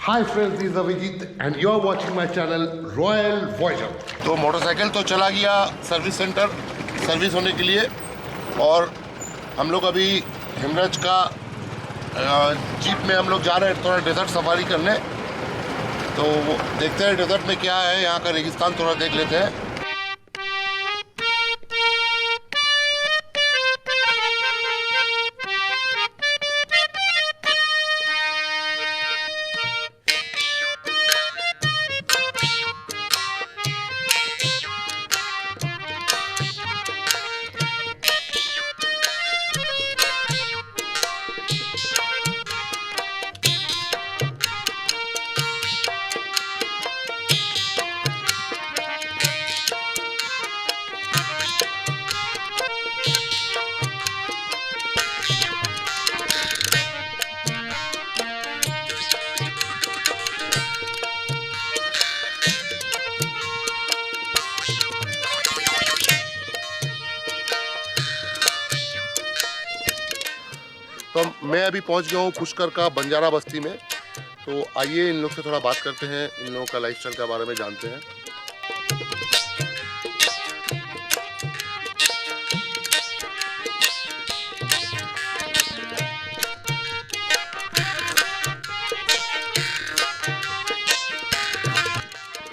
Hi friends, this is Avijit and you are watching my channel Royal Voyager। तो motorcycle तो चला गया service centre service होने के लिए, और हम लोग अभी हिमराज का जीप में हम लोग जा रहे हैं थोड़ा डेजर्ट सफारी करने। तो देखते हैं डेजर्ट में क्या है, यहाँ का रेगिस्तान थोड़ा देख लेते हैं। तो मैं अभी पहुंच गया हूँ पुष्कर का बंजारा बस्ती में। तो आइए इन लोग से थोड़ा बात करते हैं, इन लोगों का लाइफस्टाइल के बारे में जानते हैं।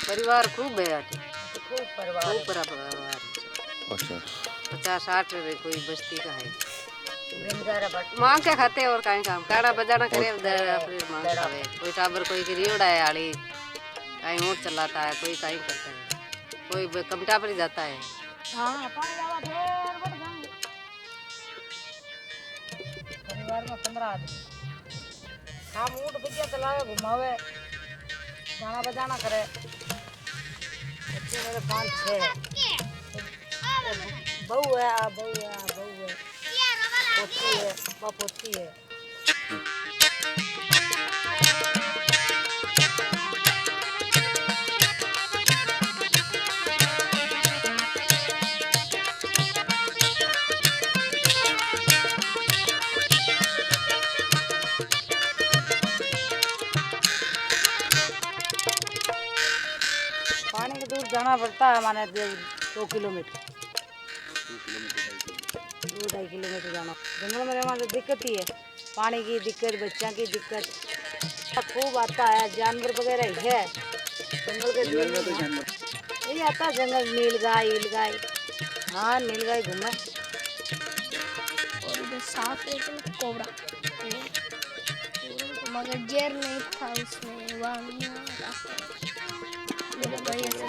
परिवार खूब है, खूब परिवार अच्छा, 50-60 कोई बस्ती का है। बंजारा मांग के खाते हैं और कहीं काम काड़ा बजाना करे उधर अपने मांग खावे। कोई टाबर कोई रियोड़ा है आड़ी, कहीं ऊँट चलाता है, कोई कहीं करता है, कोई कमटा पर ही जाता है। हाँ पानी जावा ढेर बढ़ गए। परिवार में 15 आदमी। हम ऊँट बिटिया चलावे, घुमावे, गाना बजाना करे। बच्चे मेरे 5-6 बहू है, पोती है, पोती है। पानी के दूर जाना पड़ता है, माने 2 किलोमीटर, 2-2.5 किलोमीटर जाना। जंगल में रहना तो दिक्कत ही है, पानी की दिक्कत, बच्चों की दिक्कत खूब आता है। जानवर वगैरह ही है जंगल के यही आता है जंगल। नीलगाय हाँ नीलगाय घूमे। और इधर सांप लेकिन कोबरा मगर जहर नहीं था उसमें, वहाँ मेरे भाई ऐसे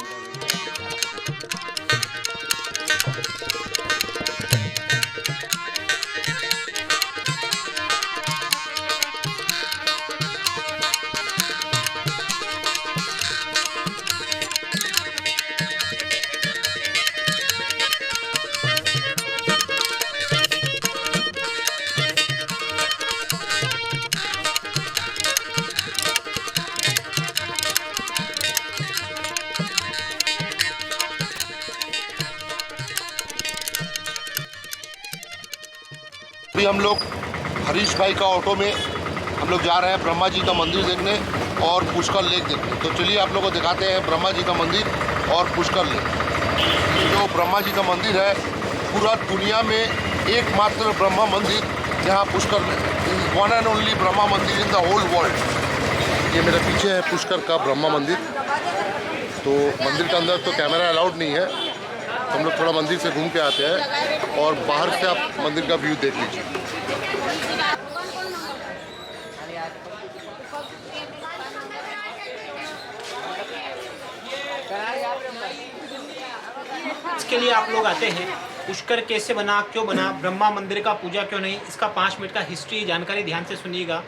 अभी हम लोग हरीश भाई का ऑटो में हम लोग जा रहे हैं ब्रह्मा जी का मंदिर देखने और पुष्कर लेक देखने। तो चलिए आप लोगों को दिखाते हैं ब्रह्मा जी का मंदिर और पुष्कर लेक। जो ब्रह्मा जी का मंदिर है पूरा दुनिया में एकमात्र ब्रह्मा मंदिर जहाँ Pushkar lake, one and only Brahma मंदिर इन द होल वर्ल्ड। ये मेरे पीछे है पुष्कर का ब्रह्मा मंदिर। तो मंदिर के अंदर तो कैमरा अलाउड नहीं है, हम लोग थोड़ा मंदिर से घूम के आते हैं और बाहर से आप मंदिर का व्यू देख लीजिए। इसके लिए आप लोग आते हैं, पुष्कर कैसे बना, क्यों बना, ब्रह्मा मंदिर का पूजा क्यों नहीं, इसका 5 मिनट का हिस्ट्री जानकारी ध्यान से सुनिएगा।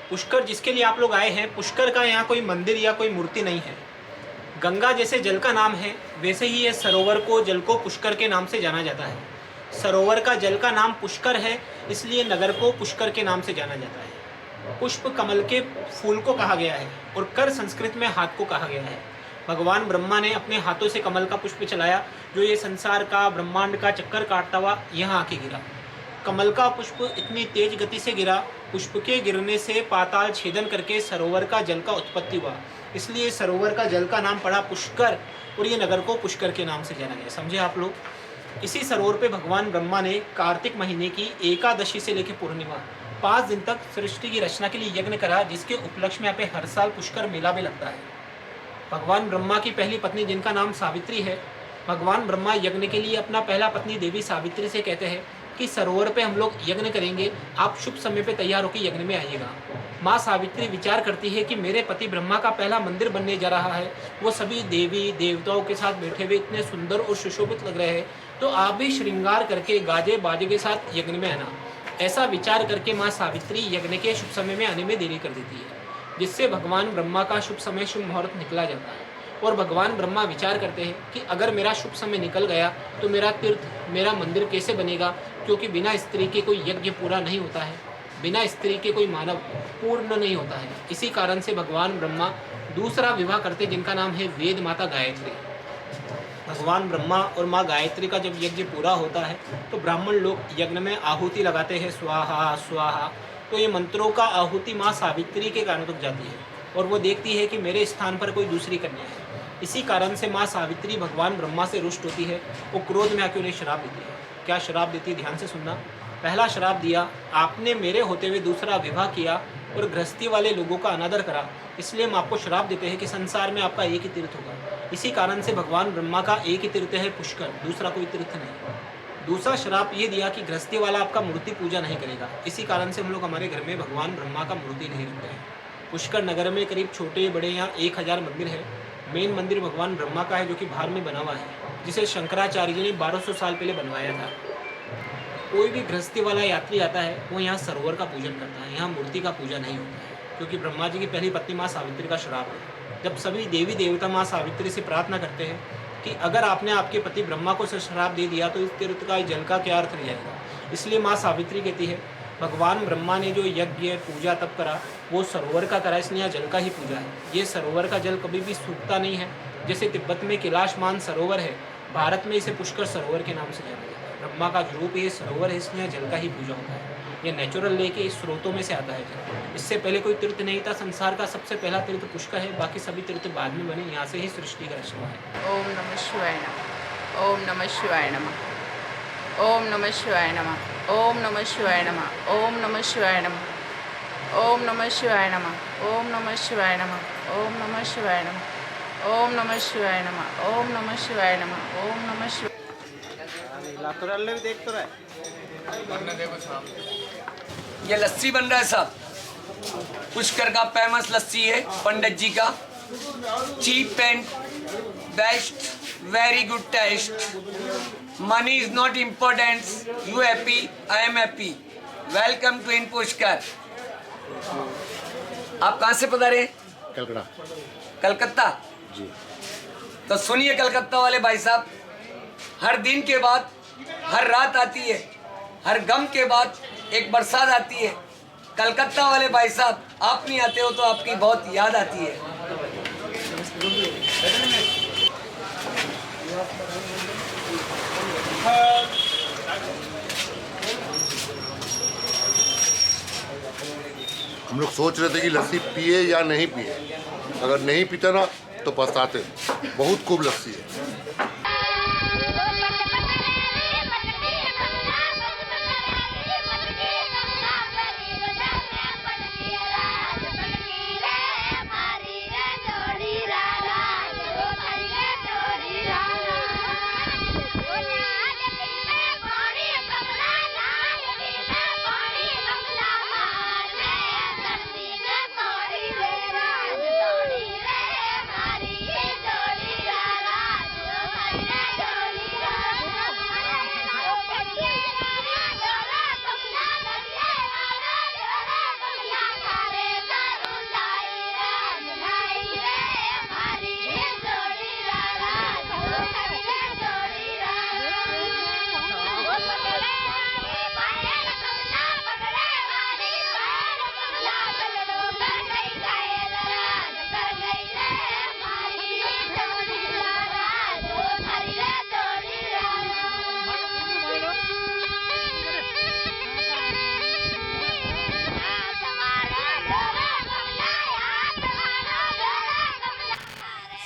पुष्कर जिसके लिए आप लोग आए हैं, पुष्कर का यहाँ कोई मंदिर या कोई मूर्ति नहीं है। गंगा जैसे जल का नाम है, वैसे ही ये सरोवर को जल को पुष्कर के नाम से जाना जाता है। सरोवर का जल का नाम पुष्कर है, इसलिए नगर को पुष्कर के नाम से जाना जाता है। पुष्प कमल के फूल को कहा गया है और कर संस्कृत में हाथ को कहा गया है। भगवान ब्रह्मा ने अपने हाथों से कमल का पुष्प चलाया, जो ये संसार का ब्रह्मांड का चक्कर काटता हुआ यहाँ आके गिरा। कमल का पुष्प इतनी तेज गति से गिरा, पुष्प के गिरने से पाताल छेदन करके सरोवर का जल का उत्पत्ति हुआ, इसलिए सरोवर का जल का नाम पड़ा पुष्कर और ये नगर को पुष्कर के नाम से जाना गया। समझे आप लोग। इसी सरोवर पे भगवान ब्रह्मा ने कार्तिक महीने की एकादशी से लेकर पूर्णिमा 5 दिन तक सृष्टि की रचना के लिए यज्ञ करा, जिसके उपलक्ष्य में यहाँ पे हर साल पुष्कर मेला भी लगता है। भगवान ब्रह्मा की पहली पत्नी जिनका नाम सावित्री है, भगवान ब्रह्मा यज्ञ के लिए अपना पहला पत्नी देवी सावित्री से कहते हैं कि सरोवर पे हम लोग यज्ञ करेंगे, आप शुभ समय पे तैयार होकर यज्ञ में आइएगा। माँ सावित्री विचार करती है कि मेरे पति ब्रह्मा का पहला मंदिर बनने जा रहा है, वो सभी देवी देवताओं के साथ बैठे हुए इतने सुंदर और सुशोभित लग रहे हैं, तो आप भी श्रृंगार करके गाजे बाजे के साथ यज्ञ में आना। ऐसा विचार करके माँ सावित्री यज्ञ के शुभ समय में आने में देरी कर देती है, जिससे भगवान ब्रह्मा का शुभ समय शुभ मुहूर्त निकला जाता है। और भगवान ब्रह्मा विचार करते हैं कि अगर मेरा शुभ समय निकल गया तो मेरा तीर्थ, मेरा मंदिर कैसे बनेगा, क्योंकि बिना स्त्री के कोई यज्ञ पूरा नहीं होता है, बिना स्त्री के कोई मानव पूर्ण नहीं होता है। इसी कारण से भगवान ब्रह्मा दूसरा विवाह करते, जिनका नाम है वेद माता गायत्री। भगवान ब्रह्मा और माँ गायत्री का जब यज्ञ पूरा होता है तो ब्राह्मण लोग यज्ञ में आहुति लगाते हैं, स्वाहा स्वाहा। तो ये मंत्रों का आहुति माँ सावित्री के कानों तक जाती है और वो देखती है कि मेरे स्थान पर कोई दूसरी कन्या है। इसी कारण से माँ सावित्री भगवान ब्रह्मा से रुष्ट होती है, वो क्रोध में आके उन्हें श्राप देती है। क्या श्राप देती है, ध्यान से सुनना। पहला श्राप दिया, आपने मेरे होते हुए दूसरा विवाह किया और गृहस्थी वाले लोगों का अनादर करा, इसलिए हम आपको श्राप देते हैं कि संसार में आपका एक ही तीर्थ होगा। इसी कारण से भगवान ब्रह्मा का एक ही तीर्थ है पुष्कर, दूसरा कोई तीर्थ नहीं। दूसरा श्राप ये दिया कि गृहस्थी वाला आपका मूर्ति पूजा नहीं करेगा। इसी कारण से हम लोग हमारे घर में भगवान ब्रह्मा का मूर्ति नहीं रखते हैं। पुष्कर नगर में करीब छोटे बड़े यहाँ 1000 मंदिर है। मेन मंदिर भगवान ब्रह्मा का है जो कि बाहर में बना हुआ है, जिसे शंकराचार्य जी ने 1200 साल पहले बनवाया था। कोई भी गृहस्थी वाला यात्री आता है वो यहाँ सरोवर का पूजन करता है, यहाँ मूर्ति का पूजा नहीं होता है, क्योंकि ब्रह्मा जी की पहली पत्नी माँ सावित्री का श्राप है। जब सभी देवी देवता माँ सावित्री से प्रार्थना करते हैं कि अगर आपने आपके पति ब्रह्मा को श्राप दे दिया तो इस तीर्थ का जल का क्या अर्थ रह जाएगा, इसलिए माँ सावित्री कहती है भगवान ब्रह्मा ने जो यज्ञ पूजा तब करा वो सरोवर का करा, इसलिए यहाँ जल का ही पूजा है। ये सरोवर का जल कभी भी सूखता नहीं है। जैसे तिब्बत में कैलाशमान सरोवर है, भारत में इसे पुष्कर सरोवर के नाम से जाना जाता है। ब्रह्मा का रूप ये सरोवर है, इसलिए जल का ही पूजा होता है। ये नेचुरल लेके इस स्रोतों में से आता है जल। इससे पहले कोई तीर्थ नहीं था। संसार का सबसे पहला तीर्थ पुष्कर है, बाकी सभी तीर्थ बाद में बने। यहाँ से ही सृष्टि का रचना है। ओम नमः शिवाय नमः। ओम नमः शिवाय नमः। ओम नमः शिवाय नमः। ओम नमः शिवाय नमः। ओम नमः शिवाय नमः। ओम नमः शिवाय नमः। ओम नमः शिवाय नमः। ओम नमः शिवाय नमः। ओम नमः शिवाय नमः। ओम नमः शिवाय नमः। ओम नमः शिवाय। ये लस्सी बन रहा है साहब, पुष्कर का फेमस लस्सी है पंडित जी का। Cheap and best, very good taste. Money is not important, you happy, I am happy. Welcome to in Pushkar. आप कहाँ से पधारे? कलकत्ता। कलकत्ता जी। तो सुनिए कलकत्ता वाले भाई साहब, हर दिन के बाद हर रात आती है, हर गम के बाद एक बरसात आती है। कलकत्ता वाले भाई साहब, आप नहीं आते हो तो आपकी बहुत याद आती है। हम लोग सोच रहे थे कि लस्सी पिए या नहीं पिए, अगर नहीं पीते ना तो पछताते। बहुत खूब लस्सी है।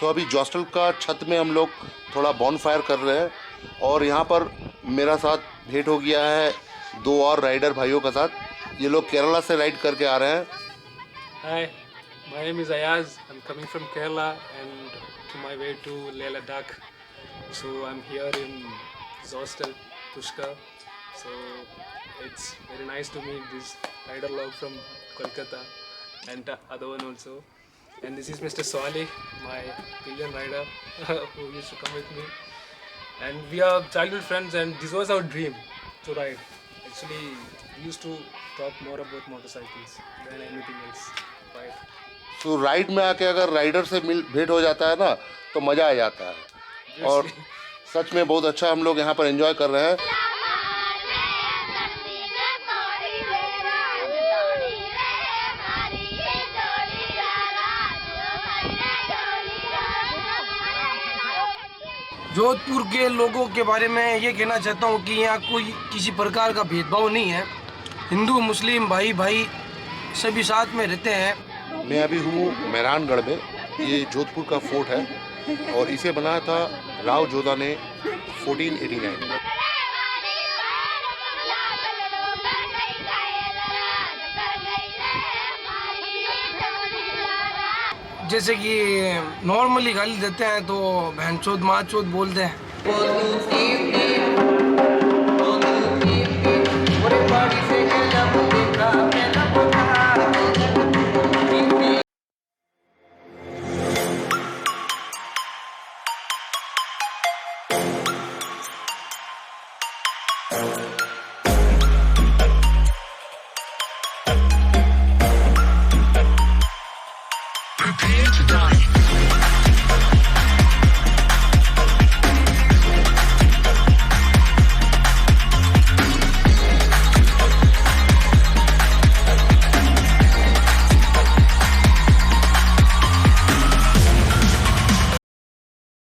तो अभी जॉस्टल का छत में हम लोग थोड़ा बॉनफायर कर रहे हैं और यहाँ पर मेरा साथ भेंट हो गया है 2 और राइडर भाइयों का साथ। ये लोग केरला से राइड करके आ रहे हैं। Hi, my name is Ayaz. I'm coming from Kerala and to my way to Leh Ladakh. So I'm here in Zostel, Pushkar. So it's very nice to meet this rider log from Kolkata and other one also. And this is Mr. Swali, my pillion rider who used to come with me. And we are childhood friends and this was our dream to ride. Actually, we used to talk more about motorcycles than anything else. Right? तो ride में आके अगर rider से भेंट हो जाता है ना तो मज़ा आ जाता है और सच में बहुत अच्छा हम लोग यहाँ पर एंजॉय कर रहे हैं। जोधपुर के लोगों के बारे में ये कहना चाहता हूँ कि यहाँ कोई किसी प्रकार का भेदभाव नहीं है। हिंदू मुस्लिम भाई भाई सभी साथ में रहते हैं। मैं अभी हूँ मेहरानगढ़ में। ये जोधपुर का फोर्ट है और इसे बनाया था राव जोधा ने 1489 में। जैसे कि नॉर्मली गाली देते हैं तो बहनचोद माँचोद बोलते हैं।